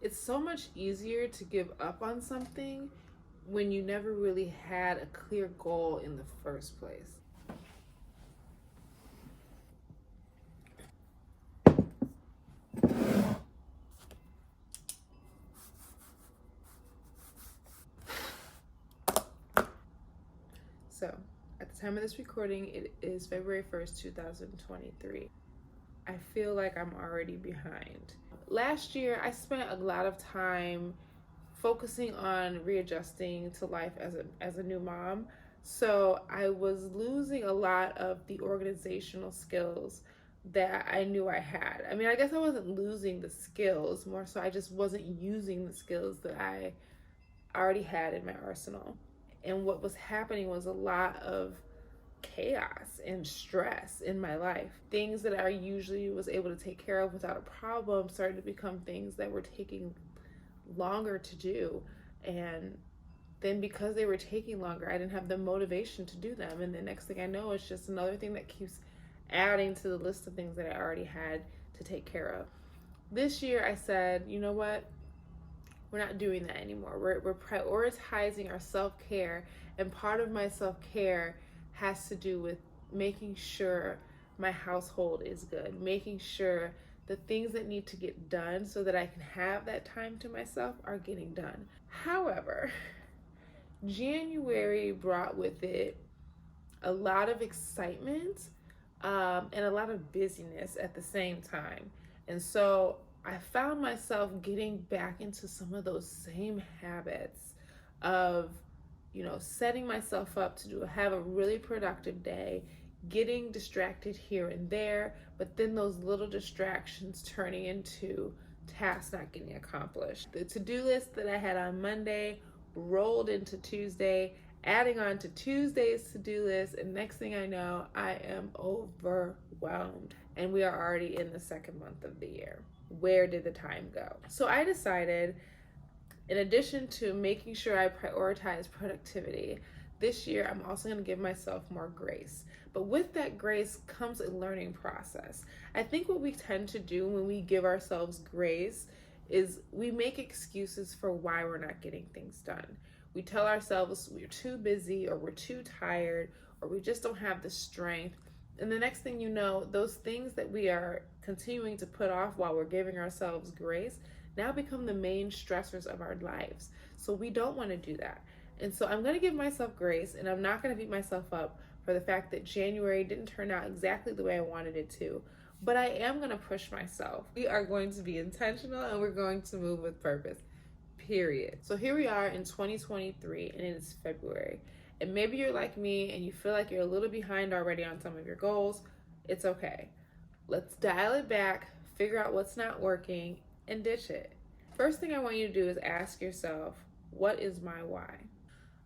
It's so much easier to give up on something when you never really had a clear goal in the first place. So, at the time of this recording, it is February 1st, 2023. I feel like I'm already behind. Last year, I spent a lot of time focusing on readjusting to life as a new mom. So I was losing a lot of the organizational skills that I knew I had. I mean, I guess I wasn't losing the skills, more so I just wasn't using the skills that I already had in my arsenal. And what was happening was a lot of chaos and stress in my life. Things that I usually was able to take care of without a problem started to become things that were taking longer to do. And then because they were taking longer, I didn't have the motivation to do them. And the next thing I know, it's just another thing that keeps adding to the list of things that I already had to take care of. This year I said, you know what? We're not doing that anymore. We're prioritizing our self-care. And part of my self-care has to do with making sure my household is good, making sure the things that need to get done so that I can have that time to myself are getting done. However, January brought with it a lot of excitement and a lot of busyness at the same time. And so I found myself getting back into some of those same habits of, setting myself up to have a really productive day, getting distracted here and there, but then those little distractions turning into tasks not getting accomplished. The to-do list that I had on Monday rolled into Tuesday, adding on to Tuesday's to-do list, and next thing I know, I am overwhelmed. And we are already in the second month of the year. Where did the time go? So I decided, in addition to making sure I prioritize productivity, this year I'm also going to give myself more grace. But with that grace comes a learning process. I think what we tend to do when we give ourselves grace is we make excuses for why we're not getting things done. We tell ourselves we're too busy, or we're too tired, or we just don't have the strength. And the next thing you know, those things that we are continuing to put off while we're giving ourselves grace now become the main stressors of our lives. So we don't want to do that. And so I'm going to give myself grace, and I'm not going to beat myself up for the fact that January didn't turn out exactly the way I wanted it to. But I am going to push myself. We are going to be intentional, and we're going to move with purpose. Period. So here we are in 2023, and it is February. And maybe you're like me and you feel like you're a little behind already on some of your goals. It's okay. Let's dial it back, figure out what's not working, and ditch it. First thing I want you to do is ask yourself, what is my why?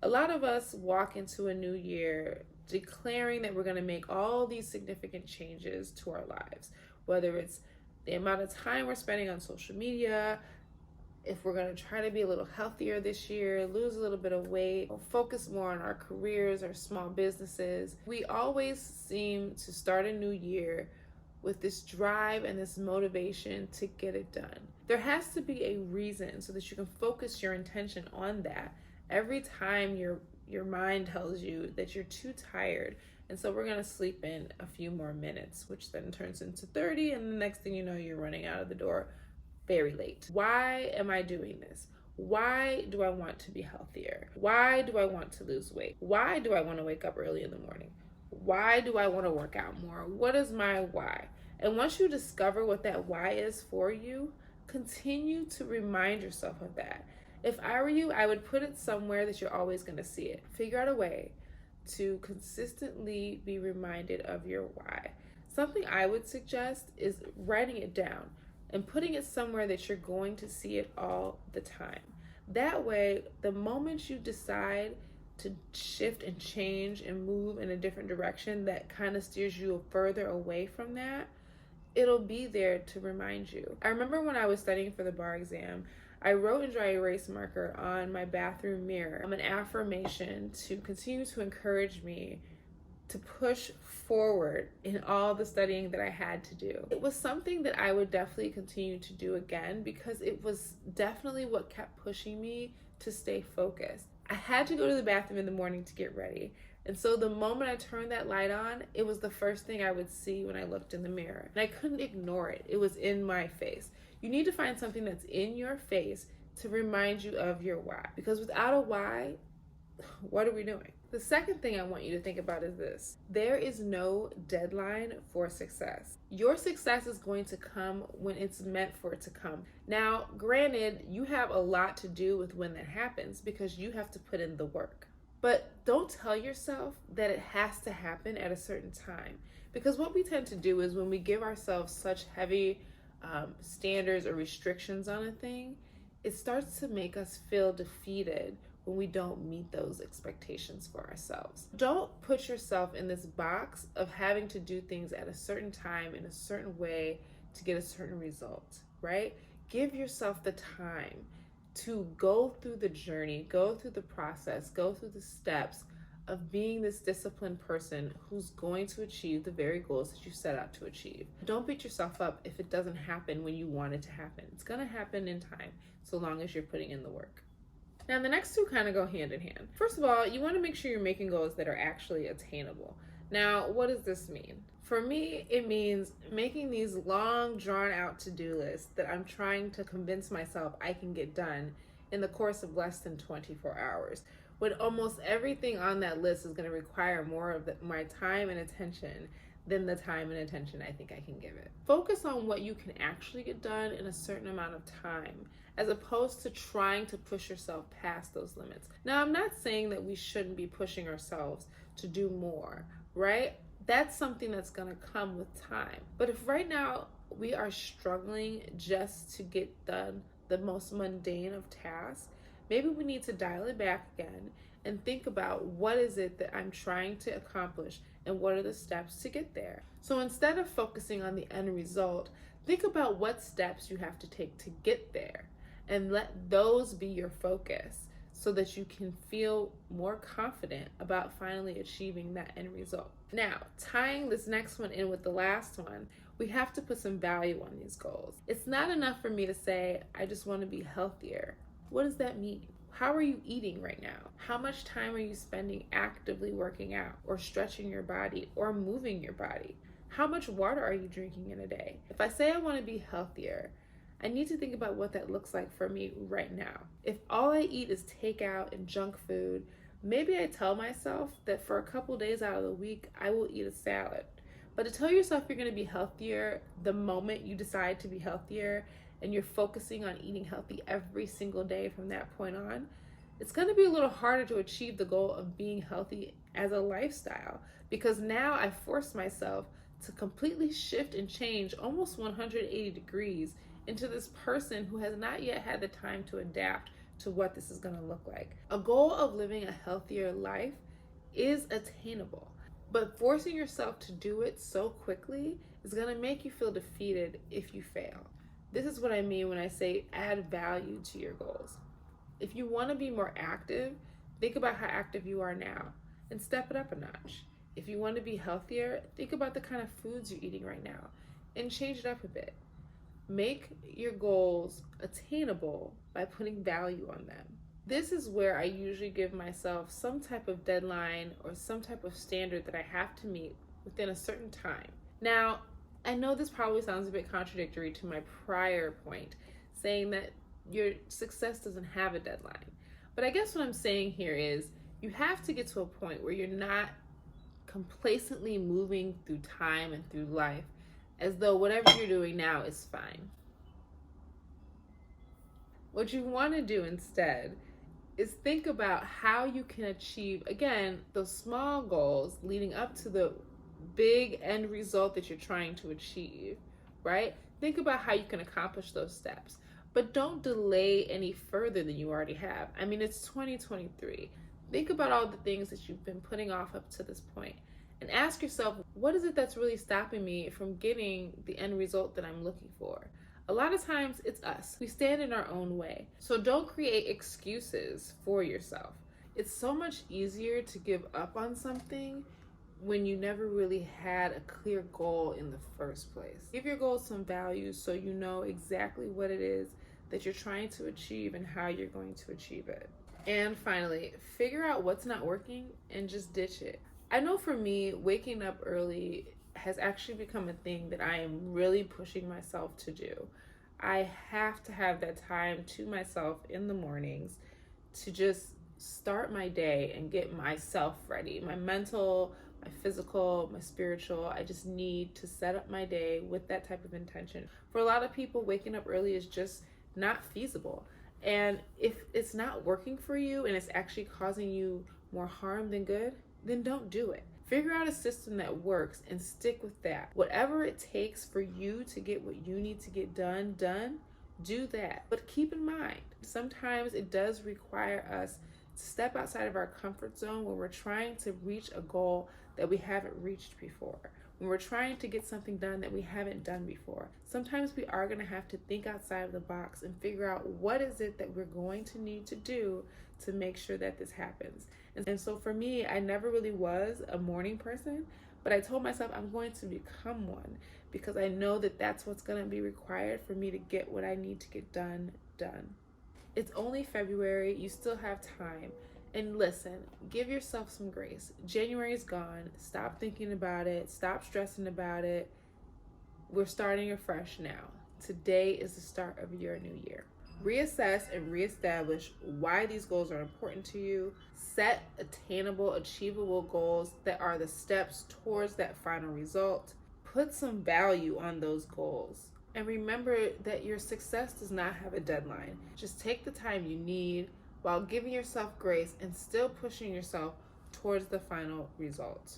A lot of us walk into a new year declaring that we're going to make all these significant changes to our lives, whether it's the amount of time we're spending on social media, if we're going to try to be a little healthier this year, lose a little bit of weight, focus more on our careers, our small businesses. We always seem to start a new year with this drive and this motivation to get it done. There has to be a reason so that you can focus your intention on that every time your mind tells you that you're too tired. And so we're going to sleep in a few more minutes, which then turns into 30. And the next thing you know, you're running out of the door very late. Why am I doing this? Why do I want to be healthier? Why do I want to lose weight? Why do I want to wake up early in the morning? Why do I want to work out more? What is my why? And once you discover what that why is for you, continue to remind yourself of that. If I were you, I would put it somewhere that you're always going to see it. Figure out a way to consistently be reminded of your why. Something I would suggest is writing it down and putting it somewhere that you're going to see it all the time. That way, the moment you decide to shift and change and move in a different direction that kind of steers you further away from that, it'll be there to remind you. I remember when I was studying for the bar exam, I wrote in dry erase marker on my bathroom mirror an affirmation to continue to encourage me to push forward in all the studying that I had to do. It was something that I would definitely continue to do again because it was definitely what kept pushing me to stay focused. I had to go to the bathroom in the morning to get ready. And so the moment I turned that light on, it was the first thing I would see when I looked in the mirror. And I couldn't ignore it. It was in my face. You need to find something that's in your face to remind you of your why. Because without a why, what are we doing? The second thing I want you to think about is this. There is no deadline for success. Your success is going to come when it's meant for it to come. Now, granted, you have a lot to do with when that happens because you have to put in the work. But don't tell yourself that it has to happen at a certain time. Because what we tend to do is when we give ourselves such heavy standards or restrictions on a thing, it starts to make us feel defeated when we don't meet those expectations for ourselves. Don't put yourself in this box of having to do things at a certain time in a certain way to get a certain result, right? Give yourself the time to go through the journey, go through the process, go through the steps of being this disciplined person who's going to achieve the very goals that you set out to achieve. Don't beat yourself up if it doesn't happen when you want it to happen. It's gonna happen in time, so long as you're putting in the work. Now, the next two kind of go hand in hand. First of all, you want to make sure you're making goals that are actually attainable. Now, what does this mean? For me, it means making these long, drawn-out to-do lists that I'm trying to convince myself I can get done in the course of less than 24 hours, when almost everything on that list is going to require more of my time and attention than the time and attention I think I can give it. Focus on what you can actually get done in a certain amount of time, as opposed to trying to push yourself past those limits. Now, I'm not saying that we shouldn't be pushing ourselves to do more, right? That's something that's gonna come with time. But if right now we are struggling just to get done the most mundane of tasks, maybe we need to dial it back again and think about what is it that I'm trying to accomplish and what are the steps to get there. So instead of focusing on the end result, think about what steps you have to take to get there and let those be your focus so that you can feel more confident about finally achieving that end result. Now, tying this next one in with the last one, we have to put some value on these goals. It's not enough for me to say, I just want to be healthier. What does that mean? How are you eating right now? How much time are you spending actively working out or stretching your body or moving your body? How much water are you drinking in a day? If I say I want to be healthier, I need to think about what that looks like for me right now. If all I eat is takeout and junk food, maybe I tell myself that for a couple days out of the week, I will eat a salad. But to tell yourself you're going to be healthier the moment you decide to be healthier and you're focusing on eating healthy every single day from that point on, it's going to be a little harder to achieve the goal of being healthy as a lifestyle, because now I force myself to completely shift and change almost 180 degrees into this person who has not yet had the time to adapt to what this is going to look like. A goal of living a healthier life is attainable, but forcing yourself to do it so quickly is going to make you feel defeated if you fail. This is what I mean when I say add value to your goals. If you want to be more active, think about how active you are now and step it up a notch. If you want to be healthier, think about the kind of foods you're eating right now and change it up a bit. Make your goals attainable by putting value on them. This is where I usually give myself some type of deadline or some type of standard that I have to meet within a certain time. Now, I know this probably sounds a bit contradictory to my prior point, saying that your success doesn't have a deadline. But I guess what I'm saying here is you have to get to a point where you're not complacently moving through time and through life as though whatever you're doing now is fine. What you want to do instead is think about how you can achieve, again, those small goals leading up to the big end result that you're trying to achieve, right? Think about how you can accomplish those steps, but don't delay any further than you already have. I mean, it's 2023. Think about all the things that you've been putting off up to this point and ask yourself, what is it that's really stopping me from getting the end result that I'm looking for? A lot of times it's us. We stand in our own way. So don't create excuses for yourself. It's so much easier to give up on something when you never really had a clear goal in the first place. Give your goals some value so you know exactly what it is that you're trying to achieve and how you're going to achieve it. And finally, figure out what's not working and just ditch it. I know for me, waking up early has actually become a thing that I am really pushing myself to do. I have to have that time to myself in the mornings to just start my day and get myself ready. My mental, my physical, my spiritual. I just need to set up my day with that type of intention. For a lot of people, waking up early is just not feasible. And if it's not working for you and it's actually causing you more harm than good, then don't do it. Figure out a system that works and stick with that. Whatever it takes for you to get what you need to get done, do that. But keep in mind, sometimes it does require us to step outside of our comfort zone when we're trying to reach a goal that we haven't reached before. When we're trying to get something done that we haven't done before. Sometimes we are going to have to think outside of the box and figure out what is it that we're going to need to do to make sure that this happens. And so for me, I never really was a morning person, but I told myself I'm going to become one because I know that that's what's going to be required for me to get what I need to get done. It's only February, you still have time. And listen, give yourself some grace. January's gone. Stop thinking about it. Stop stressing about it. We're starting afresh now. Today is the start of your new year. Reassess and reestablish why these goals are important to you. Set attainable, achievable goals that are the steps towards that final result. Put some value on those goals. And remember that your success does not have a deadline. Just take the time you need while giving yourself grace and still pushing yourself towards the final result.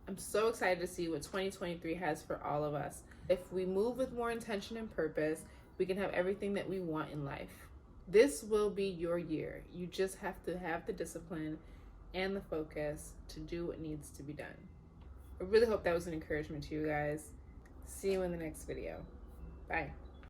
I'm so excited to see what 2023 has for all of us. If we move with more intention and purpose, we can have everything that we want in life. This will be your year. You just have to have the discipline and the focus to do what needs to be done. I really hope that was an encouragement to you guys. See you in the next video. Bye.